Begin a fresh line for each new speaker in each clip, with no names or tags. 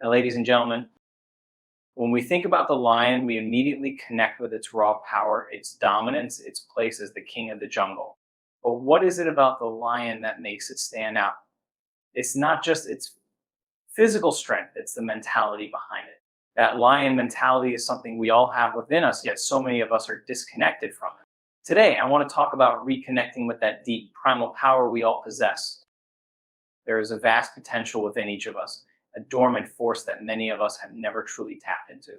Now, ladies and gentlemen, when we think about the lion, we immediately connect with its raw power, its dominance, its place as the king of the jungle. But what is it about the lion that makes it stand out? It's not just its physical strength, it's the mentality behind it. That lion mentality is something we all have within us, yet so many of us are disconnected from it. Today, I want to talk about reconnecting with that deep primal power we all possess. There is a vast potential within each of us, a dormant force that many of us have never truly tapped into.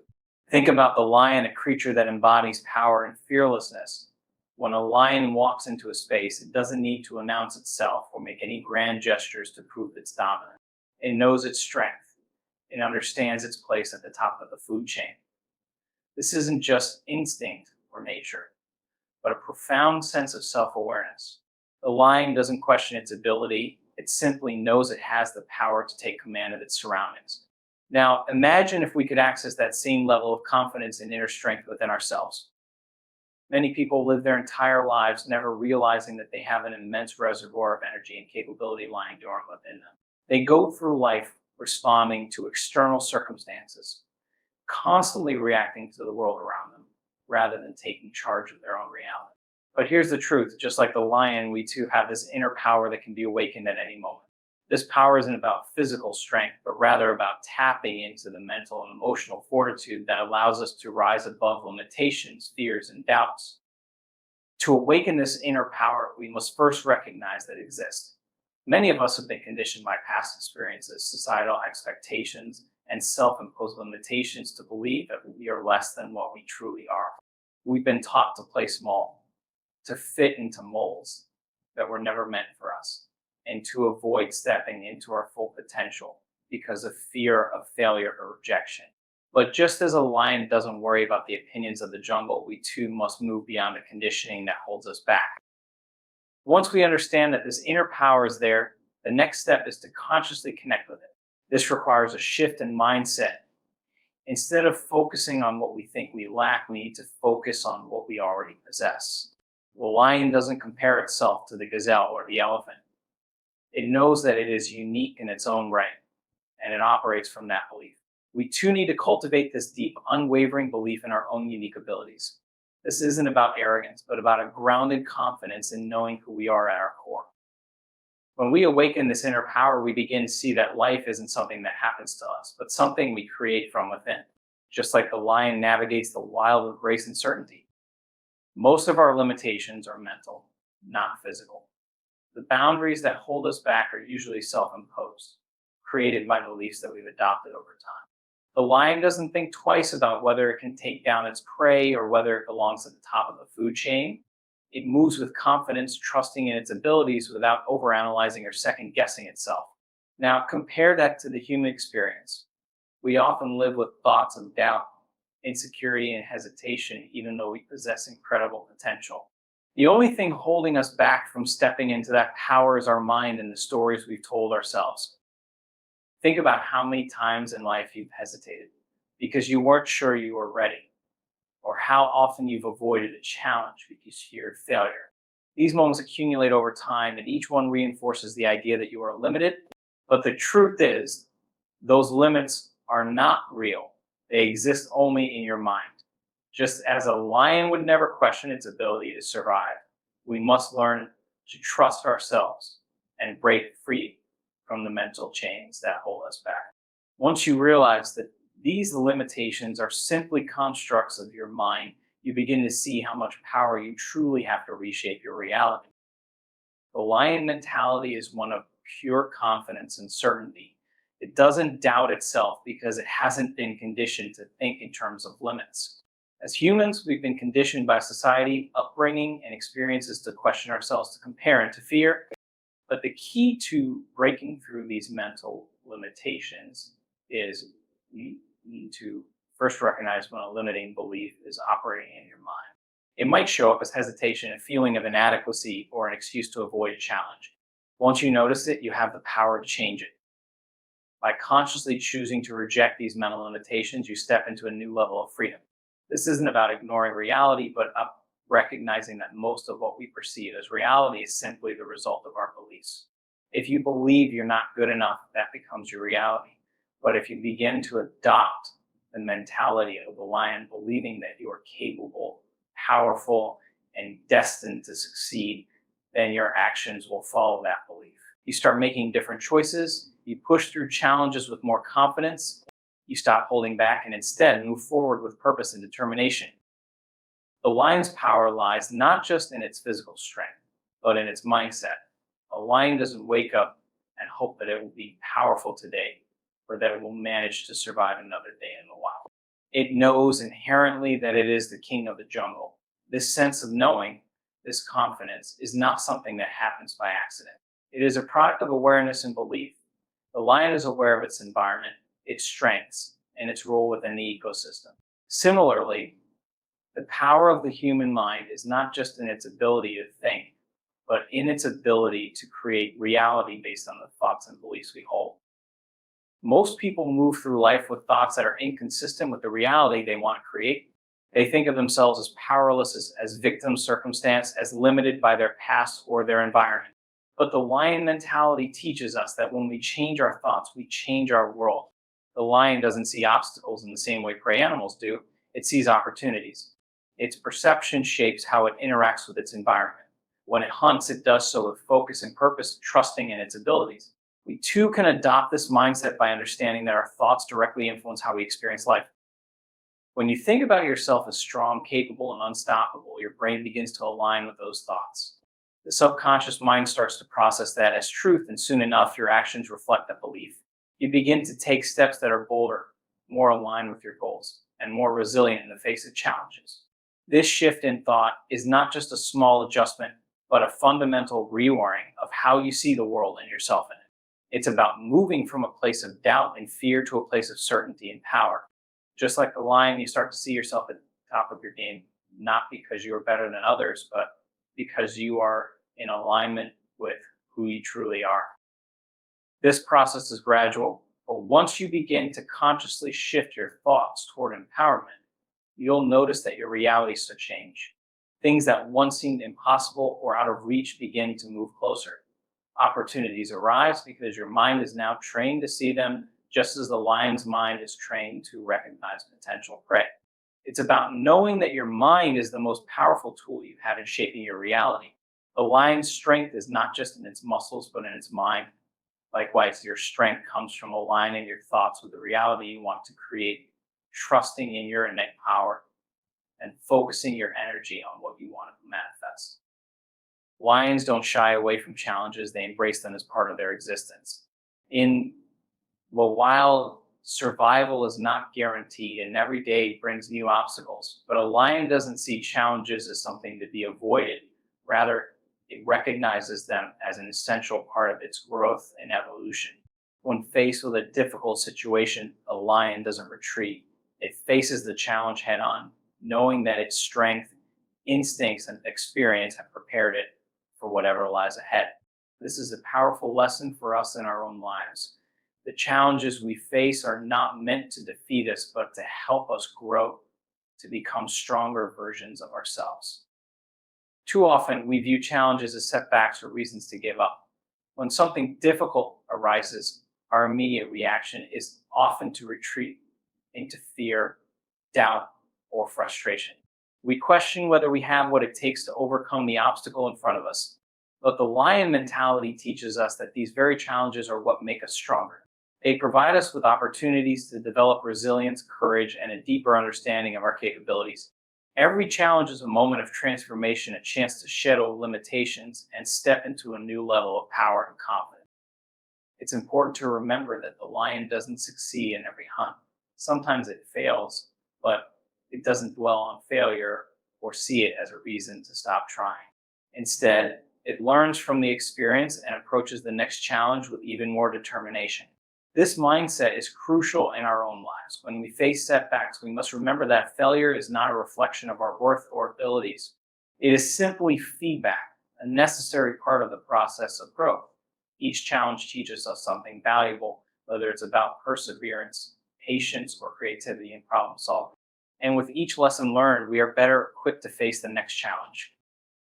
Think about the lion, a creature that embodies power and fearlessness. When a lion walks into a space, it doesn't need to announce itself or make any grand gestures to prove its dominance. It knows its strength. It understands its place at the top of the food chain. This isn't just instinct or nature, but a profound sense of self-awareness. The lion doesn't question its ability. It simply knows it has the power to take command of its surroundings. Now, imagine if we could access that same level of confidence and inner strength within ourselves. Many people live their entire lives never realizing that they have an immense reservoir of energy and capability lying dormant within them. They go through life responding to external circumstances, constantly reacting to the world around them, rather than taking charge of their own reality. But here's the truth, just like the lion, we too have this inner power that can be awakened at any moment. This power isn't about physical strength, but rather about tapping into the mental and emotional fortitude that allows us to rise above limitations, fears, and doubts. To awaken this inner power, we must first recognize that it exists. Many of us have been conditioned by past experiences, societal expectations, and self-imposed limitations to believe that we are less than what we truly are. We've been taught to play small, to fit into molds that were never meant for us, and to avoid stepping into our full potential because of fear of failure or rejection. But just as a lion doesn't worry about the opinions of the jungle, we too must move beyond the conditioning that holds us back. Once we understand that this inner power is there, the next step is to consciously connect with it. This requires a shift in mindset. Instead of focusing on what we think we lack, we need to focus on what we already possess. The lion doesn't compare itself to the gazelle or the elephant. It knows that it is unique in its own right, and it operates from that belief. We too need to cultivate this deep, unwavering belief in our own unique abilities. This isn't about arrogance, but about a grounded confidence in knowing who we are at our core. When we awaken this inner power, we begin to see that life isn't something that happens to us, but something we create from within. Just like the lion navigates the wild with grace and certainty. Most of our limitations are mental, not physical. The boundaries that hold us back are usually self-imposed, created by beliefs that we've adopted over time. The lion doesn't think twice about whether it can take down its prey or whether it belongs at the top of the food chain. It moves with confidence, trusting in its abilities without overanalyzing or second-guessing itself. Now, compare that to the human experience. We often live with thoughts of doubt, insecurity, and hesitation, even though we possess incredible potential. The only thing holding us back from stepping into that power is our mind and the stories we've told ourselves. Think about how many times in life you've hesitated because you weren't sure you were ready, or how often you've avoided a challenge because you feared failure. These moments accumulate over time, and each one reinforces the idea that you are limited. But the truth is, those limits are not real. They exist only in your mind. Just as a lion would never question its ability to survive, we must learn to trust ourselves and break free from the mental chains that hold us back. Once you realize that these limitations are simply constructs of your mind, you begin to see how much power you truly have to reshape your reality. The lion mentality is one of pure confidence and certainty. It doesn't doubt itself because it hasn't been conditioned to think in terms of limits. As humans, we've been conditioned by society, upbringing, and experiences to question ourselves, to compare, and to fear. But the key to breaking through these mental limitations is you need to first recognize when a limiting belief is operating in your mind. It might show up as hesitation, a feeling of inadequacy, or an excuse to avoid a challenge. Once you notice it, you have the power to change it. By consciously choosing to reject these mental limitations, you step into a new level of freedom. This isn't about ignoring reality, but recognizing that most of what we perceive as reality is simply the result of our beliefs. If you believe you're not good enough, that becomes your reality. But if you begin to adopt the mentality of the lion, believing that you are capable, powerful, and destined to succeed, then your actions will follow that belief. You start making different choices, you push through challenges with more confidence, you stop holding back and instead move forward with purpose and determination. The lion's power lies not just in its physical strength, but in its mindset. A lion doesn't wake up and hope that it will be powerful today or that it will manage to survive another day in the wild. It knows inherently that it is the king of the jungle. This sense of knowing, this confidence, is not something that happens by accident. It is a product of awareness and belief. The lion is aware of its environment, its strengths, and its role within the ecosystem. Similarly, the power of the human mind is not just in its ability to think, but in its ability to create reality based on the thoughts and beliefs we hold. Most people move through life with thoughts that are inconsistent with the reality they want to create. They think of themselves as powerless, as victims circumstance, as limited by their past or their environment. But the lion mentality teaches us that when we change our thoughts, we change our world. The lion doesn't see obstacles in the same way prey animals do, it sees opportunities. Its perception shapes how it interacts with its environment. When it hunts, it does so with focus and purpose, trusting in its abilities. We too can adopt this mindset by understanding that our thoughts directly influence how we experience life. When you think about yourself as strong, capable, and unstoppable, your brain begins to align with those thoughts. The subconscious mind starts to process that as truth, and soon enough, your actions reflect that belief. You begin to take steps that are bolder, more aligned with your goals, and more resilient in the face of challenges. This shift in thought is not just a small adjustment, but a fundamental rewiring of how you see the world and yourself in it. It's about moving from a place of doubt and fear to a place of certainty and power. Just like the lion, you start to see yourself at the top of your game, not because you are better than others, but because you are in alignment with who you truly are. This process is gradual, but once you begin to consciously shift your thoughts toward empowerment, you'll notice that your realities start to change. Things that once seemed impossible or out of reach begin to move closer. Opportunities arise because your mind is now trained to see them, just as the lion's mind is trained to recognize potential prey. It's about knowing that your mind is the most powerful tool you have in shaping your reality. The lion's strength is not just in its muscles, but in its mind. Likewise, your strength comes from aligning your thoughts with the reality you want to create, trusting in your innate power, and focusing your energy on what you want to manifest. Lions don't shy away from challenges, they embrace them as part of their existence. While survival is not guaranteed and every day brings new obstacles, but a lion doesn't see challenges as something to be avoided. Rather, it recognizes them as an essential part of its growth and evolution. When faced with a difficult situation, a lion doesn't retreat. It faces the challenge head on, knowing that its strength, instincts, and experience have prepared it for whatever lies ahead. This is a powerful lesson for us in our own lives. The challenges we face are not meant to defeat us, but to help us grow, to become stronger versions of ourselves. Too often, we view challenges as setbacks or reasons to give up. When something difficult arises, our immediate reaction is often to retreat into fear, doubt, or frustration. We question whether we have what it takes to overcome the obstacle in front of us. But the lion mentality teaches us that these very challenges are what make us stronger. They provide us with opportunities to develop resilience, courage, and a deeper understanding of our capabilities. Every challenge is a moment of transformation, a chance to shed old limitations and step into a new level of power and confidence. It's important to remember that the lion doesn't succeed in every hunt. Sometimes it fails, but it doesn't dwell on failure or see it as a reason to stop trying. Instead, it learns from the experience and approaches the next challenge with even more determination. This mindset is crucial in our own lives. When we face setbacks, we must remember that failure is not a reflection of our worth or abilities. It is simply feedback, a necessary part of the process of growth. Each challenge teaches us something valuable, whether it's about perseverance, patience, or creativity in problem solving. And with each lesson learned, we are better equipped to face the next challenge.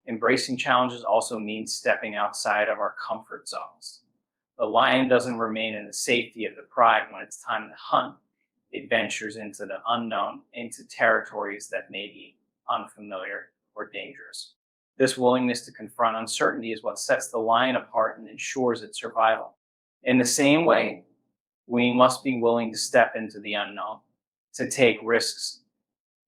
Embracing challenges also means stepping outside of our comfort zones. The lion doesn't remain in the safety of the pride when it's time to hunt. It ventures into the unknown, into territories that may be unfamiliar or dangerous. This willingness to confront uncertainty is what sets the lion apart and ensures its survival. In the same way, we must be willing to step into the unknown, to take risks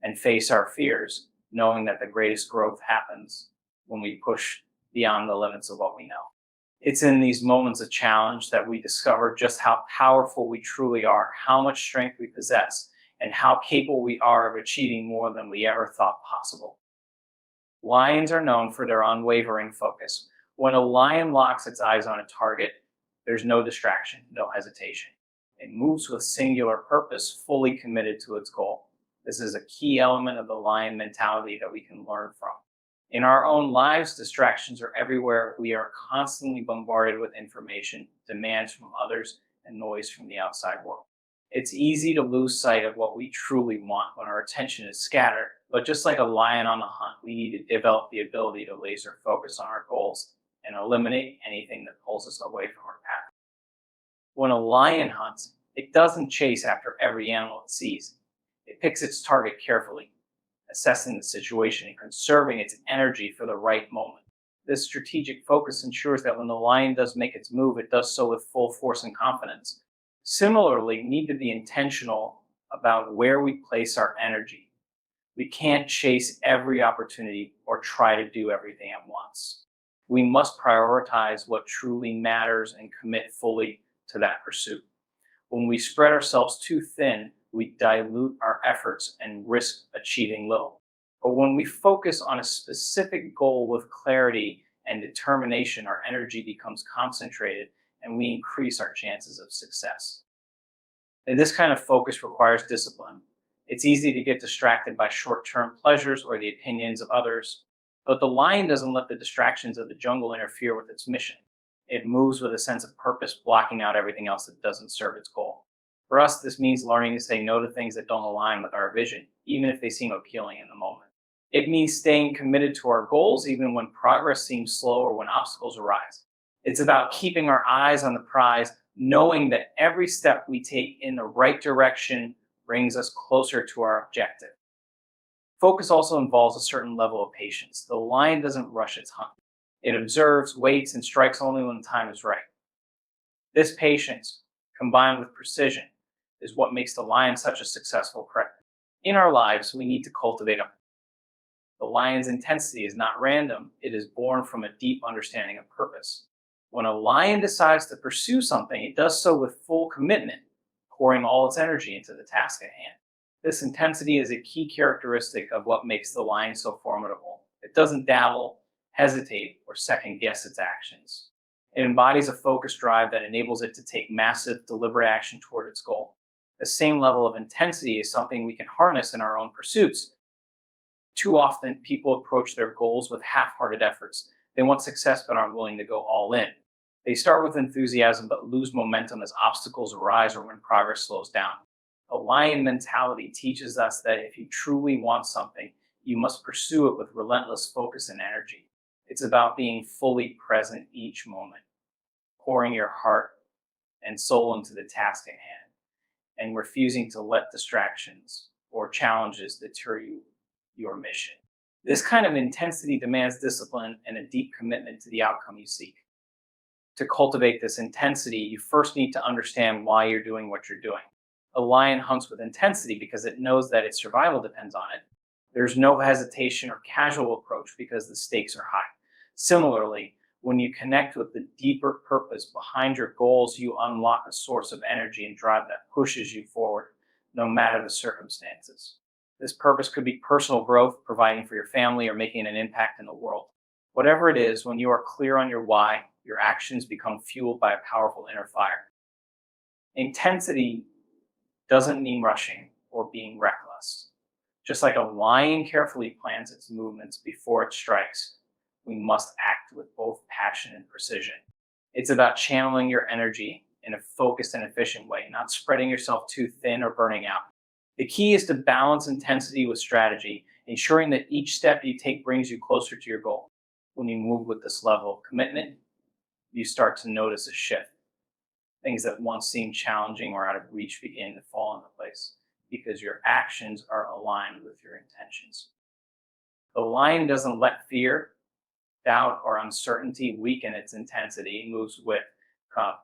and face our fears, knowing that the greatest growth happens when we push beyond the limits of what we know. It's in these moments of challenge that we discover just how powerful we truly are, how much strength we possess, and how capable we are of achieving more than we ever thought possible. Lions are known for their unwavering focus. When a lion locks its eyes on a target, there's no distraction, no hesitation. It moves with singular purpose, fully committed to its goal. This is a key element of the lion mentality that we can learn from. In our own lives, distractions are everywhere. We are constantly bombarded with information, demands from others, and noise from the outside world. It's easy to lose sight of what we truly want when our attention is scattered. But just like a lion on the hunt, we need to develop the ability to laser focus on our goals and eliminate anything that pulls us away from our path. When a lion hunts, it doesn't chase after every animal it sees. It picks its target carefully, assessing the situation and conserving its energy for the right moment. This strategic focus ensures that when the lion does make its move, it does so with full force and confidence. Similarly, we need to be intentional about where we place our energy. We can't chase every opportunity or try to do everything at once. We must prioritize what truly matters and commit fully to that pursuit. When we spread ourselves too thin, we dilute our efforts and risk achieving little. But when we focus on a specific goal with clarity and determination, our energy becomes concentrated and we increase our chances of success. And this kind of focus requires discipline. It's easy to get distracted by short-term pleasures or the opinions of others, but the lion doesn't let the distractions of the jungle interfere with its mission. It moves with a sense of purpose, blocking out everything else that doesn't serve its goal. For us, this means learning to say no to things that don't align with our vision, even if they seem appealing in the moment. It means staying committed to our goals, even when progress seems slow or when obstacles arise. It's about keeping our eyes on the prize, knowing that every step we take in the right direction brings us closer to our objective. Focus also involves a certain level of patience. The lion doesn't rush its hunt. It observes, waits, and strikes only when the time is right. This patience, combined with precision, is what makes the lion such a successful predator. In our lives, we need to cultivate them. The lion's intensity is not random. It is born from a deep understanding of purpose. When a lion decides to pursue something, it does so with full commitment, pouring all its energy into the task at hand. This intensity is a key characteristic of what makes the lion so formidable. It doesn't dabble, hesitate, or second guess its actions. It embodies a focused drive that enables it to take massive, deliberate action toward its goal. The same level of intensity is something we can harness in our own pursuits. Too often, people approach their goals with half-hearted efforts. They want success but aren't willing to go all in. They start with enthusiasm but lose momentum as obstacles arise or when progress slows down. A lion mentality teaches us that if you truly want something, you must pursue it with relentless focus and energy. It's about being fully present each moment, pouring your heart and soul into the task at hand, and refusing to let distractions or challenges deter your mission. This kind of intensity demands discipline and a deep commitment to the outcome you seek. To cultivate this intensity, you first need to understand why you're doing what you're doing. A lion hunts with intensity because it knows that its survival depends on it. There's no hesitation or casual approach because the stakes are high. Similarly, when you connect with the deeper purpose behind your goals, you unlock a source of energy and drive that pushes you forward, no matter the circumstances. This purpose could be personal growth, providing for your family, or making an impact in the world. Whatever it is, when you are clear on your why, your actions become fueled by a powerful inner fire. Intensity doesn't mean rushing or being reckless. Just like a lion carefully plans its movements before it strikes, we must act with both passion and precision. It's about channeling your energy in a focused and efficient way, not spreading yourself too thin or burning out. The key is to balance intensity with strategy, ensuring that each step you take brings you closer to your goal. When you move with this level of commitment, you start to notice a shift. Things that once seemed challenging or out of reach begin to fall into place because your actions are aligned with your intentions. The lion doesn't let fear, doubt, or uncertainty weaken its intensity. It moves with co-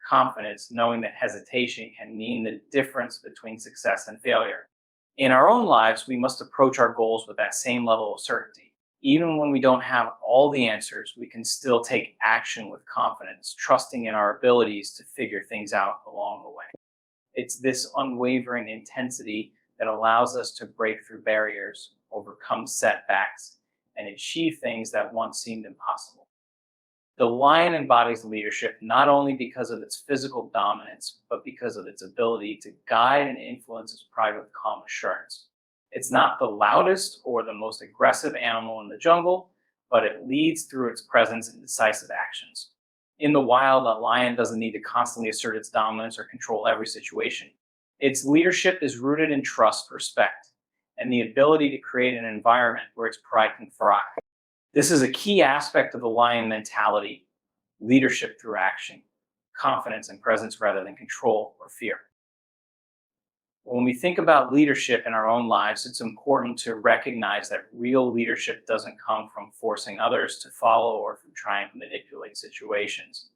confidence, knowing that hesitation can mean the difference between success and failure. In our own lives, we must approach our goals with that same level of certainty. Even when we don't have all the answers, we can still take action with confidence, trusting in our abilities to figure things out along the way. It's this unwavering intensity that allows us to break through barriers, overcome setbacks, and achieve things that once seemed impossible. The lion embodies leadership not only because of its physical dominance, but because of its ability to guide and influence its pride with calm assurance. It's not the loudest or the most aggressive animal in the jungle, but it leads through its presence and decisive actions. In the wild, a lion doesn't need to constantly assert its dominance or control every situation. Its leadership is rooted in trust, respect, and the ability to create an environment where its pride can thrive. This is a key aspect of the lion mentality: leadership through action, confidence and presence rather than control or fear. When we think about leadership in our own lives, it's important to recognize that real leadership doesn't come from forcing others to follow or from trying to manipulate situations.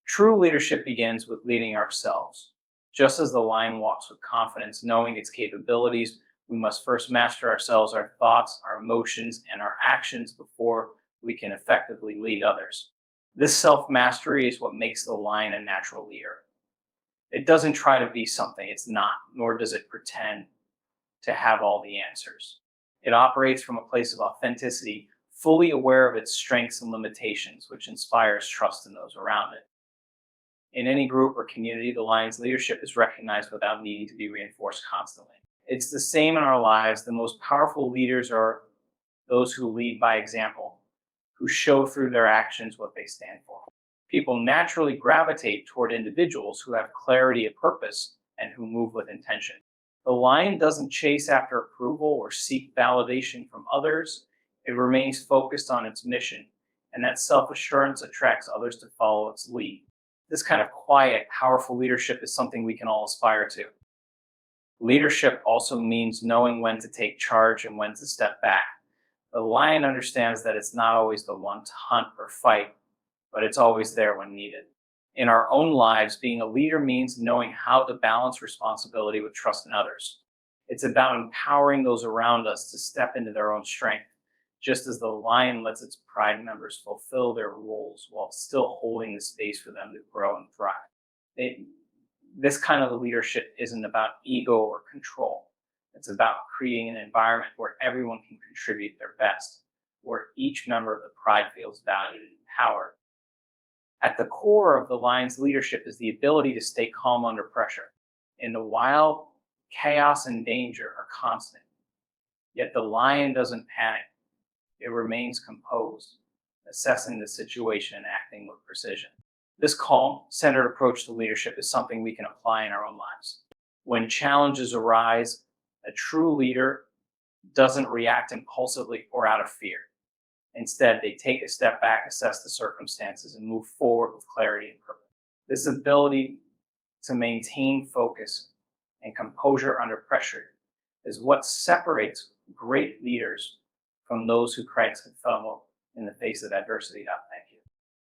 True leadership begins with leading ourselves. Just as the lion walks with confidence, knowing its capabilities, we must first master ourselves, our thoughts, our emotions, and our actions before we can effectively lead others. This self mastery is what makes the lion a natural leader. It doesn't try to be something it's not, nor does it pretend to have all the answers. It operates from a place of authenticity, fully aware of its strengths and limitations, which inspires trust in those around it. In any group or community, the lion's leadership is recognized without needing to be reinforced constantly. It's the same in our lives. The most powerful leaders are those who lead by example, who show through their actions what they stand for. People naturally gravitate toward individuals who have clarity of purpose and who move with intention. The lion doesn't chase after approval or seek validation from others. It remains focused on its mission, and that self assurance attracts others to follow its lead. This kind of quiet, powerful leadership is something we can all aspire to. Leadership also means knowing when to take charge and when to step back. The lion understands that it's not always the one to hunt or fight, but it's always there when needed. In our own lives, being a leader means knowing how to balance responsibility with trust in others. It's about empowering those around us to step into their own strength, just as the lion lets its pride members fulfill their roles while still holding the space for them to grow and thrive. This kind of leadership isn't about ego or control. It's about creating an environment where everyone can contribute their best, where each member of the pride feels valued and empowered. At the core of the lion's leadership is the ability to stay calm under pressure. In the wild, chaos and danger are constant. Yet the lion doesn't panic. It remains composed, assessing the situation and acting with precision. This calm, centered approach to leadership is something we can apply in our own lives. When challenges arise, a true leader doesn't react impulsively or out of fear. Instead, they take a step back, assess the circumstances, and move forward with clarity and purpose. This ability to maintain focus and composure under pressure is what separates great leaders from those who cracks and fumble in the face of adversity.